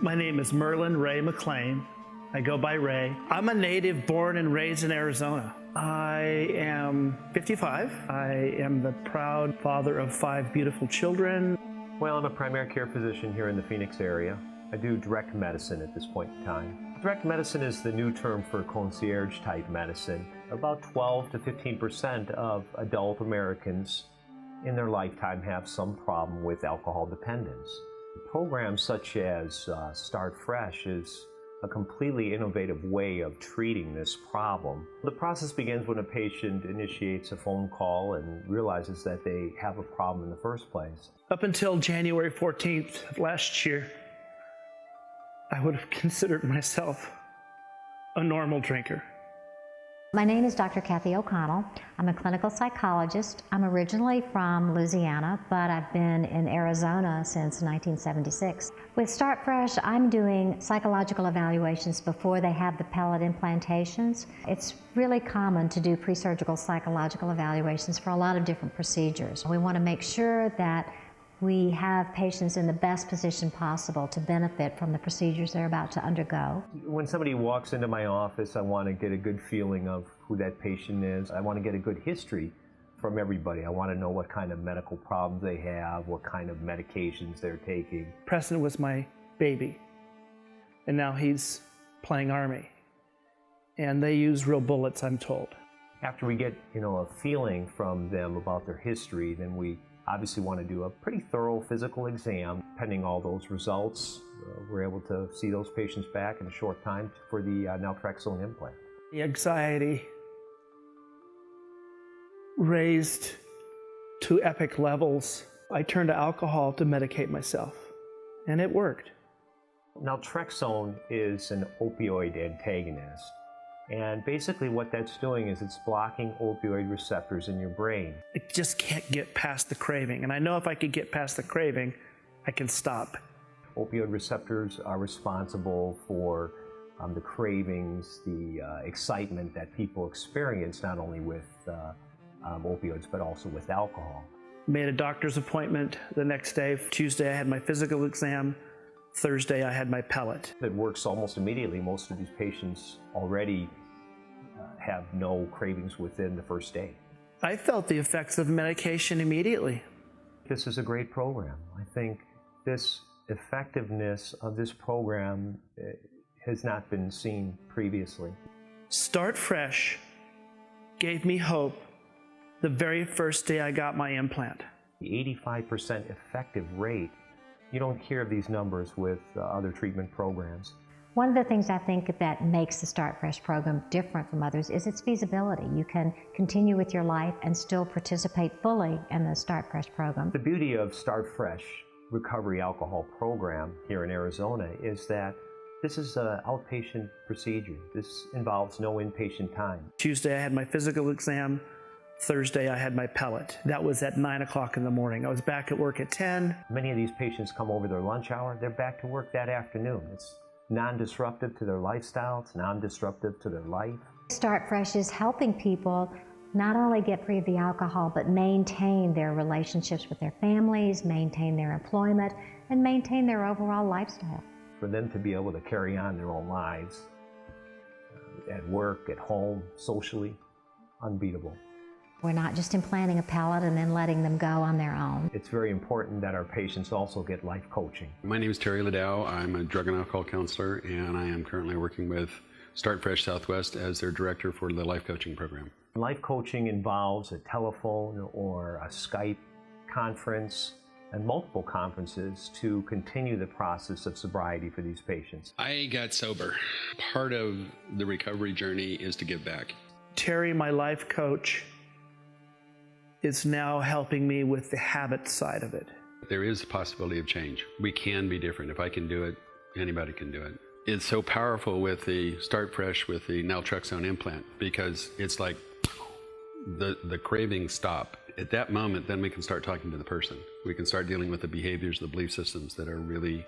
My name is Merlin Ray McLean. I go by Ray. I'm a native born and raised in Arizona. I am 55. I am the proud father of 5 beautiful children. Well, I'm a primary care physician here in the Phoenix area. I do direct medicine at this point in time. Direct medicine is the new term for concierge type medicine. About 12 to 15% of adult Americans in their lifetime have some problem with alcohol dependence. Programs such as Start Fresh is a completely innovative way of treating this problem. The process begins when a patient initiates a phone call and realizes that they have a problem in the first place. Up until January 14th of last year, I would have considered myself a normal drinker. My name is Dr. Kathy O'Connell. I'm a clinical psychologist. I'm originally from Louisiana, but I've been in Arizona since 1976. With Start Fresh, I'm doing psychological evaluations before they have the pellet implantations. It's really common to do pre-surgical psychological evaluations for a lot of different procedures. We want to make sure that we have patients in the best position possible to benefit from the procedures they're about to undergo. When somebody walks into my office, I want to get a good feeling of who that patient is. I want to get a good history from everybody. I want to know what kind of medical problems they have, what kind of medications they're taking. Preston was my baby, and now he's playing Army. And they use real bullets, I'm told. After we get, a feeling from them about their history, then we obviously want to do a pretty thorough physical exam. Pending all those results, we're able to see those patients back in a short time for the naltrexone implant. The anxiety raised to epic levels. I turned to alcohol to medicate myself, and it worked. Naltrexone is an opioid antagonist. And basically what that's doing is it's blocking opioid receptors in your brain. I just can't get past the craving. And I know if I could get past the craving, I can stop. Opioid receptors are responsible for the cravings, the excitement that people experience, not only with opioids, but also with alcohol. Made a doctor's appointment the next day. Tuesday, I had my physical exam. Thursday, I had my pellet. It works almost immediately. Most of these patients already have no cravings within the first day. I felt the effects of medication immediately. This is a great program. I think this effectiveness of this program has not been seen previously. Start Fresh gave me hope the very first day I got my implant. The 85% effective rate, you don't hear of these numbers with other treatment programs. One of the things I think that makes the Start Fresh program different from others is its feasibility. You can continue with your life and still participate fully in the Start Fresh program. The beauty of Start Fresh recovery alcohol program here in Arizona is that this is an outpatient procedure. This involves no inpatient time. Tuesday, I had my physical exam. Thursday, I had my pellet. That was at 9 o'clock in the morning. I was back at work at 10. Many of these patients come over their lunch hour. They're back to work that afternoon. It's non-disruptive to their lifestyle. It's non-disruptive to their life. Start Fresh is helping people not only get free of the alcohol, but maintain their relationships with their families, maintain their employment, and maintain their overall lifestyle. For them to be able to carry on their own lives at work, at home, socially, unbeatable. We're not just implanting a pellet and then letting them go on their own. It's very important that our patients also get life coaching. My name is Terry Liddell. I'm a drug and alcohol counselor, and I am currently working with Start Fresh Southwest as their director for the life coaching program. Life coaching involves a telephone or a Skype conference and multiple conferences to continue the process of sobriety for these patients. I got sober. Part of the recovery journey is to give back. Terry, my life coach, is now helping me with the habit side of it. There is a possibility of change. We can be different. If I can do it, anybody can do it. It's so powerful with the Start Fresh, with the naltrexone implant, because it's like the cravings stop. At that moment, then we can start talking to the person. We can start dealing with the behaviors, the belief systems that are really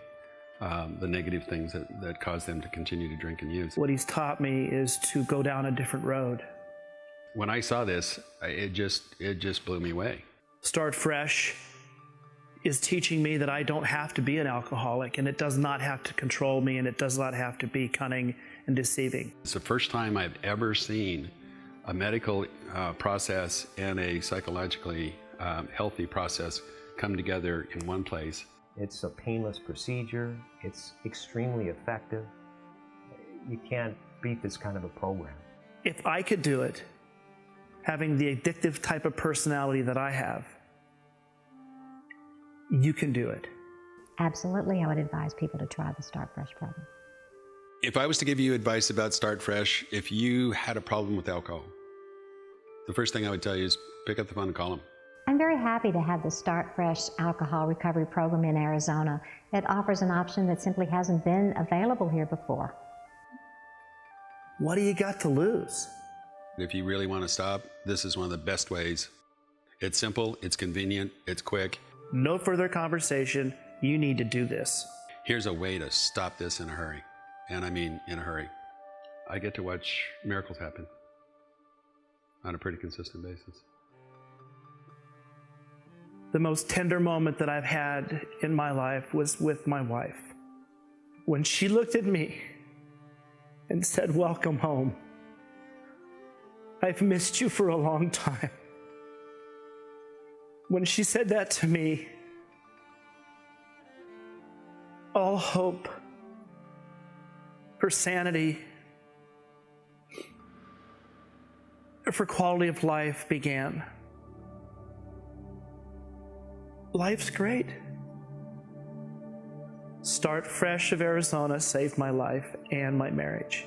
the negative things that cause them to continue to drink and use. What he's taught me is to go down a different road. When I saw this, it just blew me away. Start Fresh is teaching me that I don't have to be an alcoholic, and it does not have to control me, and it does not have to be cunning and deceiving. It's the first time I've ever seen a medical process and a psychologically healthy process come together in one place. It's a painless procedure. It's extremely effective. You can't beat this kind of a program. If I could do it, having the addictive type of personality that I have, you can do it. Absolutely, I would advise people to try the Start Fresh program. If I was to give you advice about Start Fresh, if you had a problem with alcohol, the first thing I would tell you is pick up the phone and call them. I'm very happy to have the Start Fresh alcohol recovery program in Arizona. It offers an option that simply hasn't been available here before. What do you got to lose? If you really want to stop, this is one of the best ways. It's simple, it's convenient, it's quick. No further conversation. You need to do this. Here's a way to stop this in a hurry. And I mean in a hurry. I get to watch miracles happen on a pretty consistent basis. The most tender moment that I've had in my life was with my wife. When she looked at me and said, "Welcome home. I've missed you for a long time." When she said that to me, all hope for sanity, for quality of life began. Life's great. Start Fresh of Arizona saved my life and my marriage.